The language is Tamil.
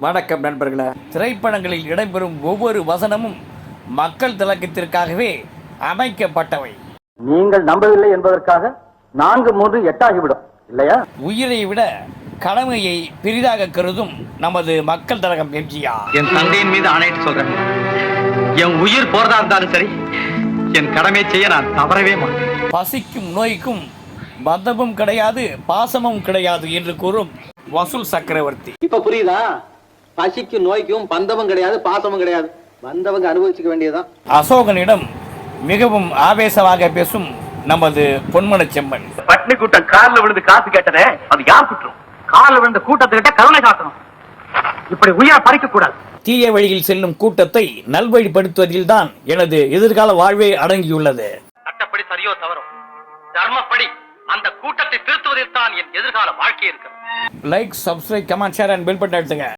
வணக்கம் நண்பர்களே. திரைப்படங்களில் இடம்பெறும் ஒவ்வொரு வசனமும் மக்கள் திலக்கத்திற்காகவே அமைக்கப்பட்டவை. நீங்கள் நம்பவில்லை என்பதற்காக 4-3 8ஆகிவிடும் இல்லையா? உயிரை விட கடமையை பெரிதாக கருதும் நமது மக்கள் திலகம் எம்ஜிஆர். என் தந்தையின் மீது ஆணையிட்டு சொல்றேன், என் உயிர் போறதா இருந்தாலும் சரி, என் கடமை செய்ய நான் தவறவே மாட்டேன். பசிக்கும் நோய்க்கும் பந்தமும் கிடையாது, பாசமும் கிடையாது என்று கூறும் வசூல் சக்கரவர்த்தி. இப்ப புரியுதா? பசிக்கும் நோய்க்கும் பந்தமும் கிடையாது, பாசமும் கிடையாது. வந்தவங்க அனுபவிச்சுக்க வேண்டியதுதான். அசோகனிடம் மிகவும் ஆவேசமாக பேசும் நமது பொன்மன செம்மன். பட்னி கூட்டம் காலில் விழுந்து காசு கேட்டதே, அது யார் குற்றம்? காலில் விழுந்த கூட்டத்துக்கிட்ட கருணை காட்டணும். இப்படி உயிரை பறிக்க கூடாது. தீய வழியில் செல்லும் கூட்டத்தை நல்வழிப்படுத்துவதில் தான் எனது எதிர்கால வாழ்வே அடங்கியுள்ளது. சட்டப்படி சரியோ தவறோ, தர்மப்படி அந்த கூட்டத்தை திருத்துவதில் தான் என் எதிர்கால வாழ்க்கை இருக்கிறது. Like, subscribe, comment, share and bell button அழுத்துங்க.